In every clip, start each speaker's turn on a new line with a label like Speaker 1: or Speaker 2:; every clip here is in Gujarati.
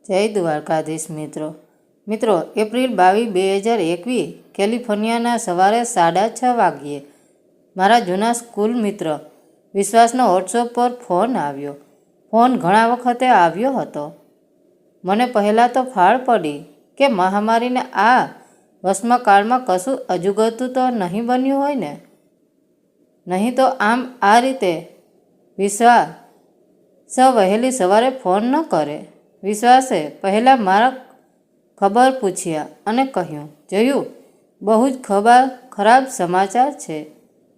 Speaker 1: જય દ્વારકાધીશ મિત્રો એપ્રિલ 22, 2021 કેલિફોર્નિયાના સવારે 6:30 વાગ્યે મારા જૂના સ્કૂલ મિત્ર વિશ્વાસનો વોટ્સઅપ પર ફોન આવ્યો. ફોન ઘણા વખતે આવ્યો હતો. મને પહેલાં તો ફાળ પડી કે મહામારીને આ વસમા કાળમાં કશું અજુગતું તો નહીં બન્યું હોય ને. નહીં તો આમ આ રીતે વિશ્વાસ વહેલી સવારે ફોન ન કરે. વિશ્વાસે પહેલાં મારા ખબર પૂછ્યા અને કહ્યું, જયું, બહુ જ ખરાબ સમાચાર છે.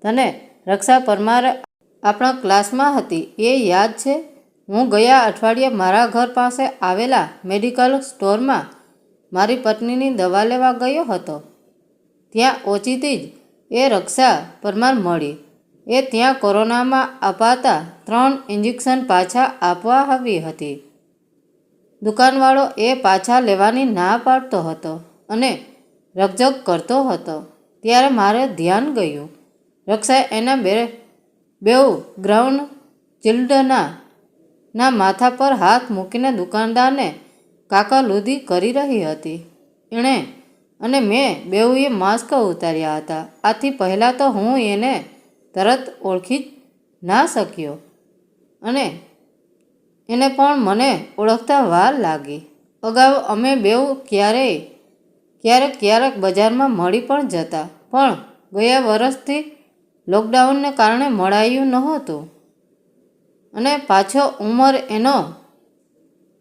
Speaker 1: તને રક્ષા પરમાર આપણા ક્લાસમાં હતી એ યાદ છે? હું ગયા અઠવાડિયે મારા ઘર પાસે આવેલા મેડિકલ સ્ટોરમાં મારી પત્નીની દવા લેવા ગયો હતો. ત્યાં ઓચિતી જ એ રક્ષા પરમાર મળી. એ ત્યાં કોરોનામાં અપાતા 3 ઇન્જેક્શન પાછા આપવા આવી હતી. દુકાનવાળો એ પાછા લેવાની ના પાડતો હતો અને રકઝક કરતો હતો. ત્યારે મારે ધ્યાન ગયું. રક્ષા એના બેઉ ગ્રાઉન્ડ ચિલ્ડ્રનના માથા પર હાથ મૂકીને દુકાનદારને કાકાલુદી કરી રહી હતી. એણે અને મેં બેઉએ માસ્ક ઉતાર્યા હતા. આથી પહેલાં તો હું એને તરત ઓળખી જ ના શક્યો અને એને પણ મને ઓળખતા વાર લાગી. અગાઉ અમે બેઉ ક્યારેક બજારમાં મળી પણ જતા, પણ ગયા વર્ષથી લોકડાઉનને કારણે મળાયું નહોતું અને પાછો ઉંમર એનો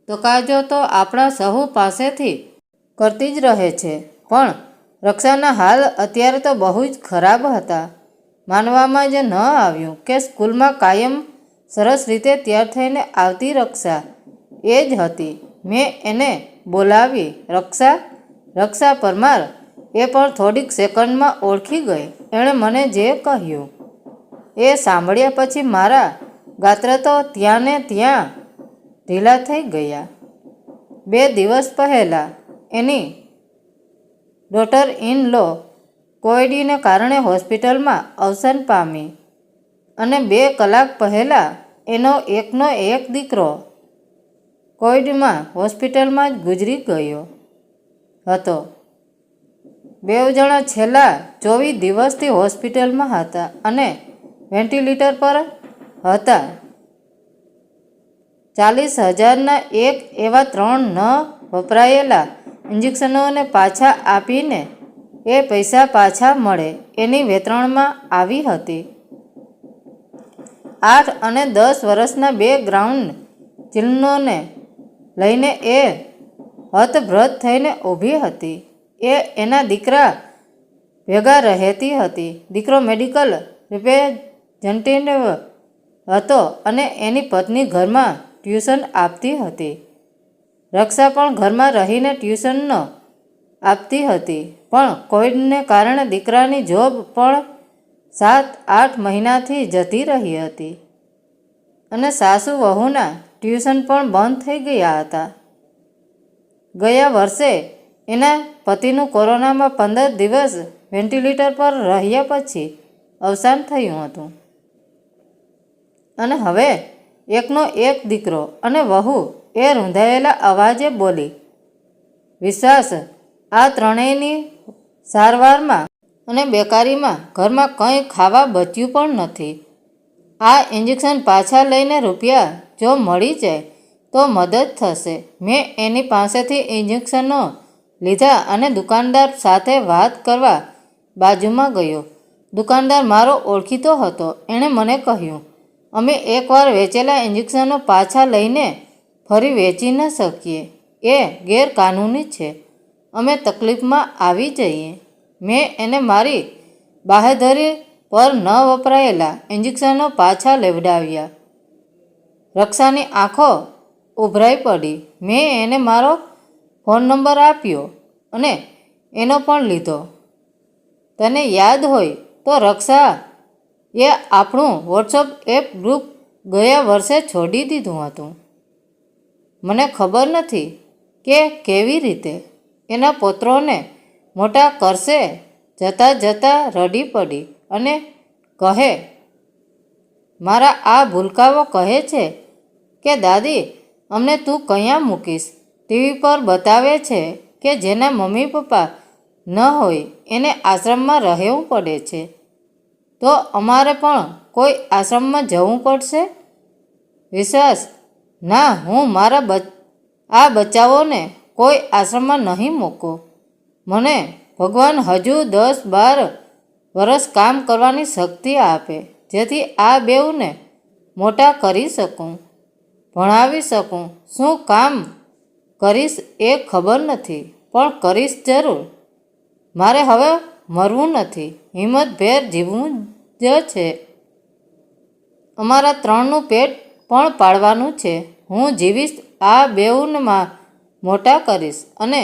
Speaker 1: તકાજો તો આપણા સહુ પાસેથી કરતી જ રહે છે. પણ રક્ષાના હાલ અત્યારે તો બહુ જ ખરાબ હતા. માનવામાં જ ન આવ્યું કે સ્કૂલમાં કાયમ સરસ રીતે તૈયાર થઈને આવતી રક્ષા એ જ હતી. મેં એને બોલાવી, રક્ષા પરમાર. એ પણ થોડીક સેકન્ડમાં ઓળખી ગઈ. એણે મને જે કહ્યું એ સાંભળ્યા પછી મારા ગાત્ર તો ત્યાં ને ત્યાં ઢીલા થઈ ગયા. 2 દિવસ પહેલાં એની ડોટર ઇન લો કોવિડને કારણે હોસ્પિટલમાં અવસાન પામી અને 2 કલાક પહેલાં એનો એકનો એક દીકરો કોવિડમાં હોસ્પિટલમાં જ ગુજરી ગયો હતો. 2 જણા છેલ્લા 24 દિવસથી હોસ્પિટલમાં હતા અને વેન્ટિલેટર પર હતા. 40,000ના એક એવા 3 ન વપરાયેલા ઇન્જેક્શનોને પાછા આપીને એ પૈસા પાછા મળે એની વેતરણમાં આવી હતી. 8 અને 10 વર્ષના 2 ગ્રાઉન્ડ ચિલ્ડ્રનોને લઈને એ હતપ્રત થઈને ઊભી હતી. એ એના દીકરા ભેગા રહેતી હતી. દીકરો મેડિકલ રિપ્રેઝેન્ટેટિવ હતો અને એની પત્ની ઘરમાં ટ્યુશન આપતી હતી. રક્ષા પણ ઘરમાં રહીને ટ્યુશન આપતી હતી. પણ કોવિડને કારણે દીકરાની જોબ પણ 7-8 મહિનાથી જતી રહી હતી અને સાસુ વહુના ટ્યુશન પણ બંધ થઈ ગયા હતા. ગયા વર્ષે એના પતિનું કોરોનામાં 15 દિવસ વેન્ટિલેટર પર રહ્યા પછી અવસાન થયું હતું અને હવે એકનો એક દીકરો અને વહુ એ રૂંધાયેલા અવાજે બોલી, વિશ્વાસ, આ ત્રણેયની સારવારમાં અને બેકારીમાં ઘરમાં કંઈ ખાવા બચ્યું પણ નથી. આ ઇન્જેક્શન પાછા લઈને રૂપિયા જો મળી જાય તો મદદ થશે. મેં એની પાસેથી ઇન્જેક્શનો લીધા અને દુકાનદાર સાથે વાત કરવા બાજુમાં ગયો. દુકાનદાર મારો ઓળખીતો હતો. એણે મને કહ્યું, અમે એકવાર વેચેલા ઇન્જેક્શનો પાછા લઈને ફરી વેચી ન શકીએ. એ ગેરકાનૂની છે. અમે તકલીફમાં આવી જઈએ. મેં એને મારી બાહેધરી પર ન વપરાયેલા ઇન્જેક્શનો પાછા લેવડાવ્યા. રક્ષાની આંખો ઉભરાઈ પડી. મેં એને મારો ફોન નંબર આપ્યો અને એનો પણ લીધો. તને યાદ હોય તો રક્ષા એ આપણું વોટ્સઅપ એપ ગ્રુપ ગયા વર્ષે છોડી દીધું હતું. મને ખબર નથી કે કેવી રીતે એના પૌત્રોને મોટા કરશે. જતાં રડી પડી અને કહે, મારા આ ભૂલકાઓ કહે છે કે દાદી, અમને તું ક્યાં મૂકીશ? ટીવી પર બતાવે છે કે જેના મમ્મી પપ્પા ન હોય એને આશ્રમમાં રહેવું પડે છે. તો અમારે પણ કોઈ આશ્રમમાં જવું પડશે? વિશ્વાસ: ના, હું મારા આ બચ્ચાઓને કોઈ આશ્રમમાં નહીં મૂકું. મને ભગવાન હજુ 10-12 વર્ષ કામ કરવાની શક્તિ આપે જેથી આ બેઉને મોટા કરી શકું, ભણાવી શકું. શું કામ કરીશ એ ખબર નથી, પણ કરીશ જરૂર. મારે હવે મરવું નથી, હિંમતભેર જીવવું જ છે. અમારા 3નું પેટ પણ પાળવાનું છે. હું જીવીશ, આ બેઉને મોટા કરીશ અને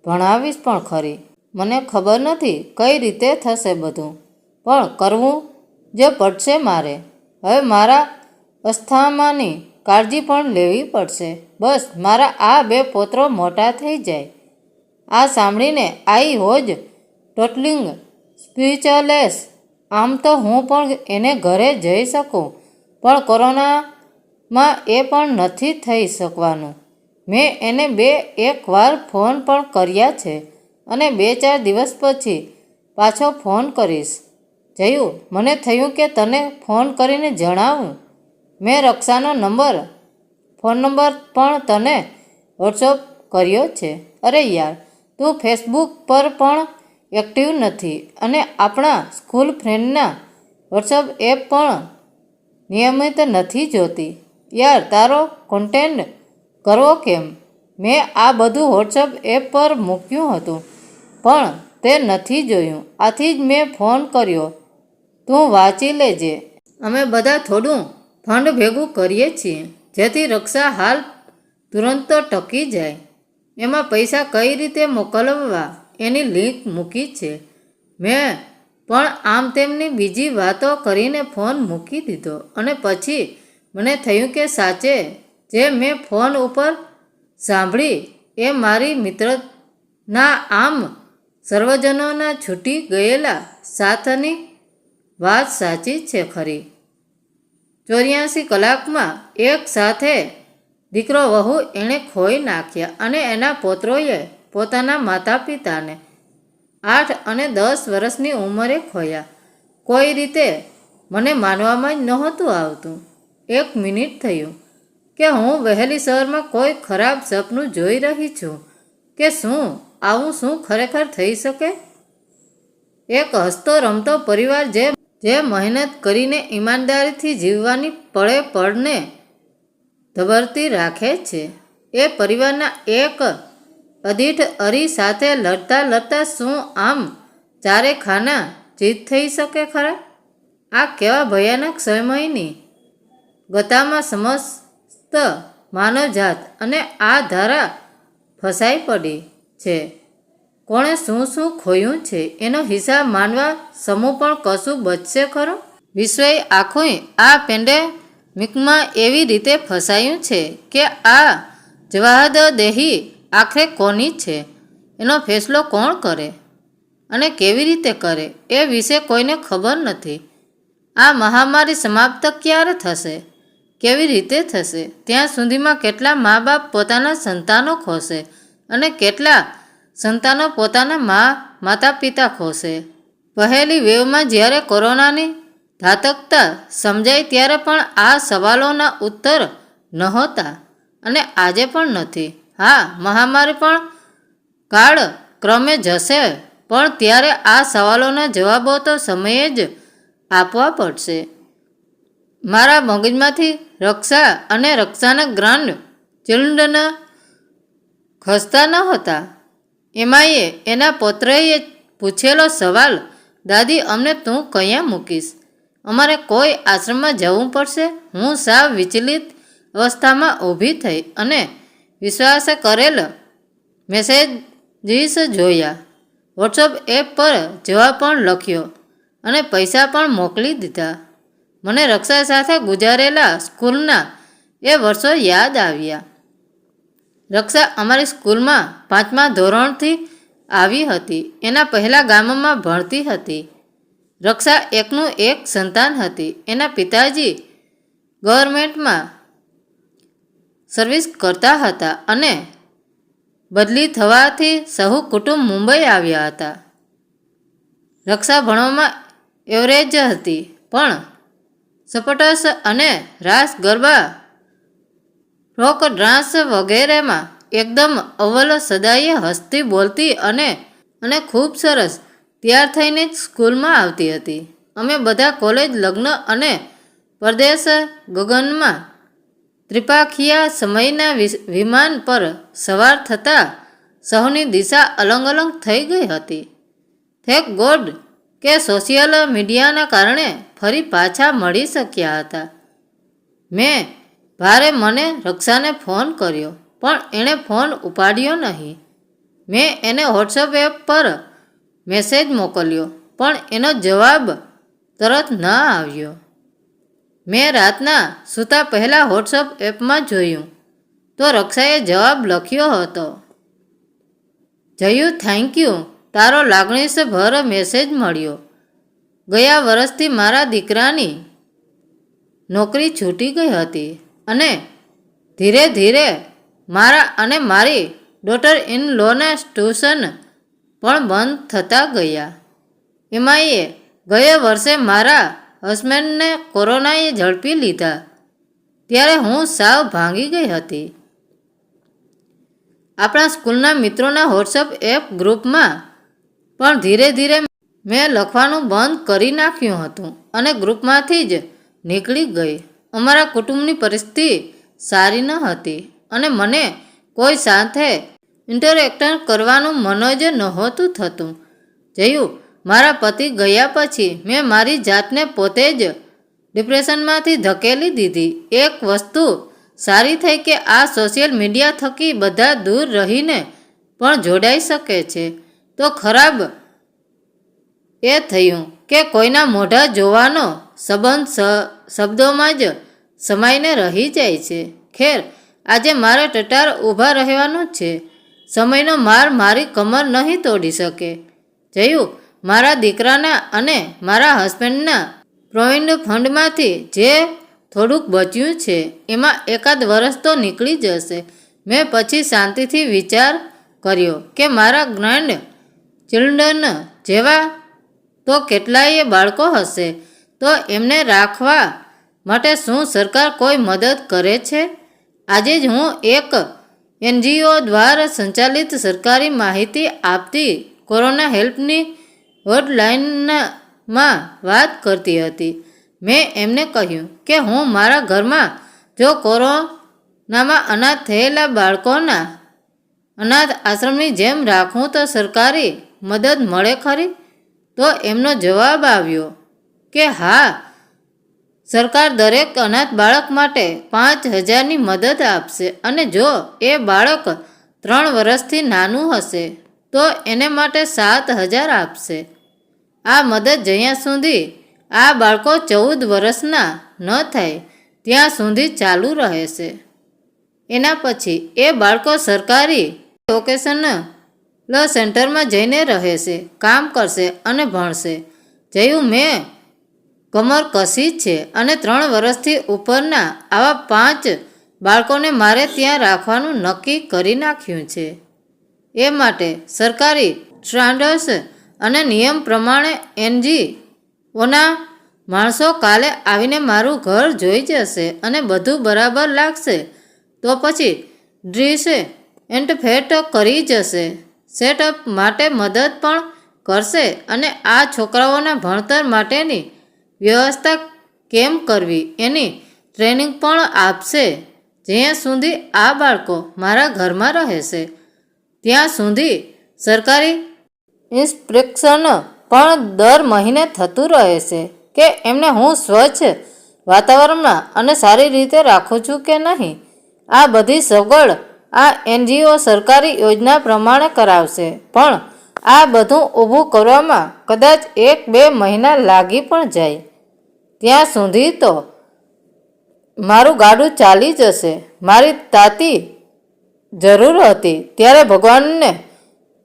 Speaker 1: ભણાવીશ પણ ખરી. મને ખબર નથી કઈ રીતે થશે બધું, પણ કરવું જ પડશે મારે. હવે મારા અસ્થમાની કાળજી પણ લેવી પડશે. બસ મારા આ 2 પૌત્રો મોટા થઈ જાય. આ સાંભળીને આઈ વોઝ ટોટલિંગ સ્પીચલેસ. આમ તો હું પણ એને ઘરે જઈ શકું, પણ કોરોનામાં એ પણ નથી થઈ શકવાનું. મેં એને 2-1 વાર ફોન પણ કર્યા છે અને 2-4 દિવસ પછી પાછો ફોન કરીશ. જયુ, મને થયું કે તને ફોન કરીને જણાવું. મેં રક્ષાનો ફોન નંબર પણ તને વોટ્સઅપ કર્યો છે. અરે યાર, તું ફેસબુક પર પણ એક્ટિવ નથી અને આપણા સ્કૂલ ફ્રેન્ડના વોટ્સઅપ એપ પણ નિયમિત નથી જોતી. યાર, તારો કોન્ટેક્ટ કરવો કેમ? મેં આ બધું વોટ્સઅપ એપ પર મૂક્યું હતું પણ તે નથી જોયું. આથી જ મેં ફોન કર્યો. તું વાંચી લેજે. અમે બધા થોડું ફંડ ભેગું કરીએ છીએ જેથી રક્ષા હાલ તુરંત ટકી જાય. એમાં પૈસા કઈ રીતે મોકલવા એની લિંક મૂકી છે. મેં પણ આમ તેમની બીજી વાતો કરીને ફોન મૂકી દીધો અને પછી મને થયું કે સાચે જે મેં ફોન ઉપર સાંભળી એ મારી મિત્રના આમ સર્વજનોના છૂટી ગયેલા સાથની વાત સાચી છે ખરી. 84 કલાકમાં એક સાથે દીકરો વહુ એણે ખોઈ નાખ્યા અને એના પૌત્રોએ પોતાના માતા પિતાને 8 અને 10 વર્ષની ઉંમરે ખોયા. કોઈ રીતે મને માનવામાં જ નહોતું આવતું. 1 મિનિટ થયું કે હું વહેલી સવારમાં કોઈ ખરાબ સપનું જોઈ રહી છું કે શું? આવું શું ખરેખર થઈ શકે? એક હસતો રમતો પરિવાર જે મહેનત કરીને ઈમાનદારીથી જીવવાની પળે પળને ધબરતી રાખે છે, એ પરિવારના એક અદીઠ અરી સાથે લડતા લડતા શું આમ ચારે ખાના ચીત થઈ શકે ખરા? આ કેવા ભયાનક સમયની ગતામાં સમસ્ત માનવજાત અને આ ધારા ફસાઈ પડી છે. કોણે શું શું ખોયું છે એનો હિસાબ માંડવા સમૂહ પણ કશું બચશે ખરો? વિશ્વએ આખું આ પેન્ડેમિકમાં એવી રીતે ફસાયું છે કે આ જવાહદેહી આખરે કોની છે એનો ફેસલો કોણ કરે અને કેવી રીતે કરે એ વિશે કોઈને ખબર નથી. આ મહામારી સમાપ્ત ક્યારે થશે? કેવી રીતે થશે? ત્યાં સુધીમાં કેટલા મા બાપ પોતાના સંતાનો ખોશે અને કેટલા સંતાનો પોતાના માતા પિતા ખોશે. પહેલી વેવમાં જ્યારે કોરોનાની ઘાતકતા સમજાઈ ત્યારે પણ આ સવાલોના ઉત્તર નહોતા અને આજે પણ નથી. હા, મહામારી પણ કાળ ક્રમે જશે, પણ ત્યારે આ સવાલોના જવાબો તો સમયે જ આપવા પડશે. મારા મગજમાંથી રક્ષા અને રક્ષાના ગ્રાન્ડ ચિલ્ડ્રન ખસતા નહોતા. એમાંય એના પૌત્રએ પૂછેલો સવાલ, દાદી અમને તું કયાં મૂકીશ? અમારે કોઈ આશ્રમમાં જવું પડશે? હું સાવ વિચલિત અવસ્થામાં ઊભી થઈ અને વિશ્વાસે કરેલ મેસેજીસ જોયા. વોટ્સઅપ એપ પર જવાબ પણ લખ્યો અને પૈસા પણ મોકલી દીધા. મને રક્ષા સાથે ગુજારેલા સ્કૂલના એ વર્ષો યાદ આવ્યા. રક્ષા અમારી સ્કૂલમાં 5મા ધોરણથી આવી હતી. એના પહેલા ગામમાં ભણતી હતી. રક્ષા એકનું એક સંતાન હતી. એના પિતાજી ગવર્મેન્ટમાં સર્વિસ કરતા હતા અને બદલી થવાથી સહુ કુટુંબ મુંબઈ આવ્યા હતા. રક્ષા ભણવામાં એવરેજ હતી, પણ સપટસ અને રાસ ગરબા, ફોક ડાન્સ વગેરેમાં એકદમ અવ્વલ, સદાય હસતી બોલતી અને ખૂબ સરસ તૈયાર થઈને જ સ્કૂલમાં આવતી હતી. અમે બધા કોલેજ, લગ્ન અને પરદેશ ગગનમાં ત્રિપાખિયા સમયના વિમાન પર સવાર થતાં સહુની દિશા અલગ અલગ થઈ ગઈ હતી. થેન્ક ગોડ કે સોશિયલ મીડિયાના કારણે ફરી પાછા મળી શક્યા હતા. મેં ભારે મને રક્ષાને ફોન કર્યો, પણ એણે ફોન ઉપાડ્યો નહીં. મેં એને વોટ્સએપ એપ પર મેસેજ મોકલ્યો, પણ એનો જવાબ તરત ન આવ્યો. મેં રાતના સૂતા પહેલાં વોટ્સએપ એપમાં જોયું તો રક્ષાએ જવાબ લખ્યો હતો, જયુ થેન્ક યુ, તારો લાગણીસભર મેસેજ મળ્યો. ગયા વર્ષથી મારા દીકરાની નોકરી છૂટી ગઈ હતી અને ધીરે ધીરે મારા અને મારી ડોટર ઇન લોના ટ્યુશન પણ બંધ થતા ગયા. એમાંય ગયા વર્ષે મારા હસબન્ડને કોરોનાએ ઝડપી લીધા, ત્યારે હું સાવ ભાંગી ગઈ હતી. આપણા સ્કૂલના મિત્રોના વોટ્સએપ એપ ગ્રુપમાં પણ ધીરે ધીરે મેં લખવાનું બંધ કરી નાખ્યું હતું અને ગ્રુપમાંથી જ નીકળી ગઈ. અમારા કુટુંબની પરિસ્થિતિ સારી ન હતી અને મને કોઈ સાથે ઇન્ટરેક્ટ કરવાનું મન જ નહોતું થતું. જયું, મારા પતિ ગયા પછી મેં મારી જાતને પોતે જ ડિપ્રેશનમાંથી ધકેલી દીધી. એક વસ્તુ સારી થઈ કે આ સોશિયલ મીડિયા થકી બધા દૂર રહીને પણ જોડાઈ શકે છે. તો ખરાબ એ થયું કે કોઈના મોઢા જોવાનો સંબંધ શબ્દોમાં જ સમાઈને રહી જાય છે. ખેર, આજે મારે ટટાર ઊભા રહેવાનું છે. સમયનો માર મારી કમર નહીં તોડી શકે. જયું, મારા દીકરાના અને મારા હસબન્ડના પ્રોવિડન્ટ ફંડમાંથી જે થોડુંક બચ્યું છે એમાં એકાદ વર્ષ તો નીકળી જશે. મેં પછી શાંતિથી વિચાર કર્યો કે મારા ગ્રાન્ડ ચિલ્ડ્રન જેવા તો કેટલાય બાળકો હશે, તો એમને રાખવા માટે શું સરકાર કોઈ મદદ કરે છે? આજે જ હું એક NGO દ્વારા સંચાલિત સરકારી માહિતી આપતી કોરોના હેલ્પની હોટલાઇનમાં વાત કરતી હતી. મેં એમને કહ્યું કે હું મારા ઘરમાં જો કોરોનામાં અનાથ થયેલા બાળકોના અનાથ આશ્રમની જેમ રાખું તો સરકારી મદદ મળે ખરી? તો એમનો જવાબ આવ્યો કે હા, સરકાર દરેક અનાથ બાળક માટે 5,000ની મદદ આપશે અને જો એ બાળક 3 વર્ષથી નાનું હશે તો એને માટે 7,000 આપશે. આ મદદ જ્યાં સુધી આ બાળકો 14 વર્ષના ન થાય ત્યાં સુધી ચાલુ રહેશે. એના પછી એ બાળકો સરકારી વોકેશનલ સેન્ટરમાં જઈને રહેશે, કામ કરશે અને ભણશે. જયું, મેં કમર કસી છે અને 3 વર્ષથી ઉપરના આવા 5 બાળકોને મારે ત્યાં રાખવાનું નક્કી કરી નાખ્યું છે. એ માટે સરકારી સ્ટાન્ડર્ડ્સ અને નિયમ પ્રમાણે NGOના માણસો કાલે આવીને મારું ઘર જોઈ જશે અને બધું બરાબર લાગશે તો પછી ડિસઇન્ફેક્ટ કરી જશે, સેટઅપ માટે મદદ પણ કરશે અને આ છોકરાઓના ભણતર માટેની વ્યવસ્થા કેમ કરવી એની ટ્રેનિંગ પણ આપશે. જ્યાં સુધી આ બાળકો મારા ઘરમાં રહેશે ત્યાં સુધી સરકારી ઇન્સ્પેક્શન પણ દર મહિને થતું રહેશે કે એમને હું સ્વચ્છ વાતાવરણમાં અને સારી રીતે રાખું છું કે નહીં. આ બધી સગવડ આ NGO સરકારી યોજના પ્રમાણે કરાવશે, પણ આ બધું ઊભું કરવામાં કદાચ 1-2 મહિના લાગી પણ જાય. ત્યાં સુધી તો મારું ગાડું ચાલી જશે. મારી તાતી જરૂર હતી ત્યારે ભગવાનને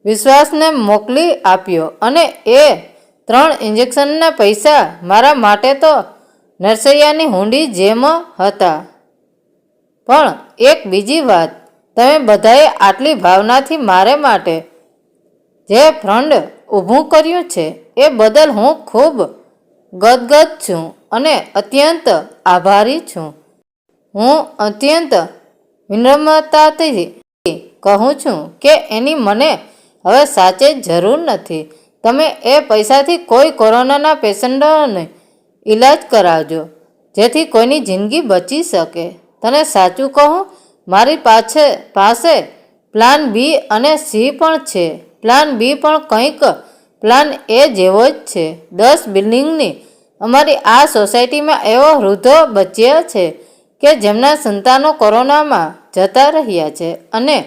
Speaker 1: વિશ્વાસને મોકલી આપ્યો અને એ 3 ઇન્જેક્શનના પૈસા મારા માટે તો નરસૈયાની હુંડી જેમ હતા. પણ એક બીજી વાત, તમે બધાએ આટલી ભાવનાથી મારે માટે જે ફંડ ઊભું કર્યું છે એ બદલ હું ખૂબ ગદગદ છું અને અત્યંત આભારી છું. હું અત્યંત વિનમ્રતાથી કહું છું કે એની મને હવે સાચે જ જરૂર નથી. તમે એ પૈસાથી કોઈ કોરોનાના પેશન્ટોને ઈલાજ કરાવજો જેથી કોઈની જિંદગી બચી શકે. તને સાચું કહું, મારી પાસે પ્લાન બી અને સી પણ છે. પ્લાન બી પણ કંઈક પ્લાન એ જેવો જ છે. 10 બિલ્ડિંગની અમારી આ સોસાયટીમાં એવા વૃદ્ધો બચ્યા છે કે જેમના સંતાનો કોરોનામાં જતા રહ્યા છે અને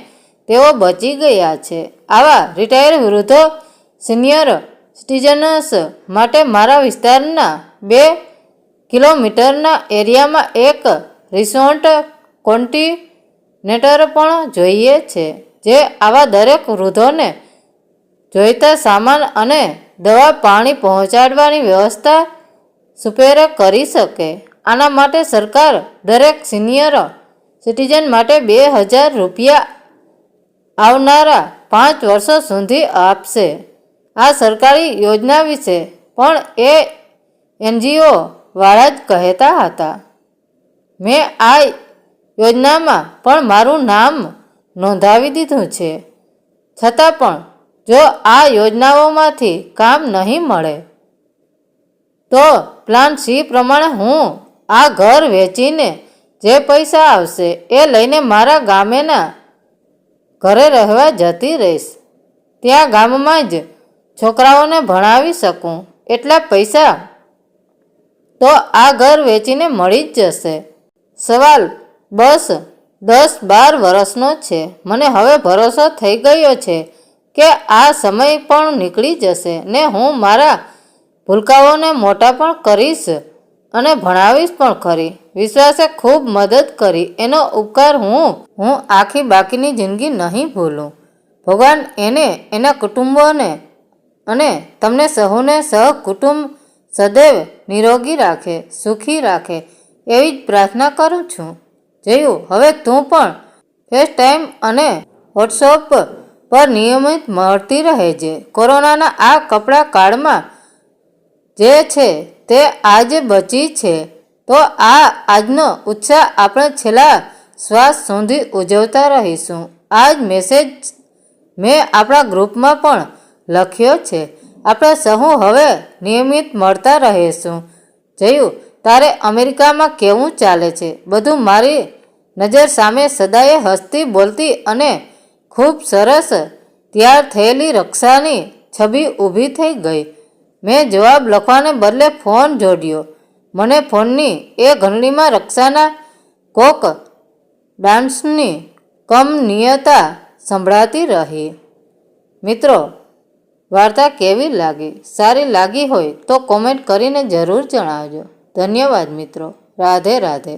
Speaker 1: તેઓ બચી ગયા છે. આવા રિટાયર્ડ વૃદ્ધો સિનિયર સિટીઝન્સ માટે મારા વિસ્તારના 2 કિલોમીટરના એરિયામાં એક રિસોર્ટ કોન્ટિનેટર પણ જોઈએ છે જે આવા દરેક વૃદ્ધોને જોઈતા સામાન અને દવા પાણી પહોંચાડવાની વ્યવસ્થા સુપેરે કરી શકે. આના માટે સરકાર દરેક સિનિયર સિટીઝન માટે 2000 રૂપિયા આવનારા 5 વર્ષો સુધી આપશે. આ સરકારી યોજના વિશે પણ એ NGO વાળા જ કહેતા હતા. મેં આ યોજનામાં પણ મારું નામ નોંધાવી દીધું છે. છતાં પણ જો આ યોજનાઓમાંથી કામ નહીં મળે તો પ્લાન સી પ્રમાણે હું આ ઘર વેચીને જે પૈસા આવશે એ લઈને મારા ગામેના ઘરે રહેવા જતી રહીશ. ત્યાં ગામમાં જ છોકરાઓને ભણાવી શકું એટલા પૈસા તો આ ઘર વેચીને મળી જ જશે. સવાલ બસ 10-12 વર્ષનો છે. મને હવે ભરોસો થઈ ગયો છે કે આ સમય પણ નીકળી જશે ને હું મારા ભૂલકાઓને મોટા પણ કરીશ અને ભણાવીશ પણ ખરી. વિશ્વાસે ખૂબ મદદ કરી. એનો ઉપકાર હું આખી બાકીની જિંદગી નહીં ભૂલું. ભગવાન એને, એના કુટુંબોને અને તમને સહુને સહકુટુંબ સદૈવ નિરોગી રાખે, સુખી રાખે એવી જ પ્રાર્થના કરું છું. જયું, હવે તું પણ ફેસટાઈમ અને વોટ્સએપ પર નિયમિત મળતી રહેજે. કોરોનાના આ કપરા કાળમાં જે છે તે આજે બચી છે તો આજનો ઉત્સાહ આપણે છેલ્લા શ્વાસ સુધી ઉજવતા રહીશું. આ જ મેસેજ મેં આપણા ગ્રુપમાં પણ લખ્યો છે. આપણે સહુ હવે નિયમિત મળતા રહીશું. જયું, તારે અમેરિકામાં કેવું ચાલે છે બધું? મારી નજર સામે સદાયે હસતી બોલતી અને ખૂબ સરસ તૈયાર થયેલી રક્ષાની છબી ઊભી થઈ ગઈ. મેં જવાબ લખવાને બદલે ફોન જોડ્યો. મને ફોનની એ ઘંટડીમાં રક્ષાના કોક ડાન્સની કમનીયતા સંભળાતી રહી. મિત્રો, વાર્તા કેવી લાગી? સારી લાગી હોય તો કોમેન્ટ કરીને જરૂર જણાવજો. ધન્યવાદ મિત્રો. રાધે રાધે.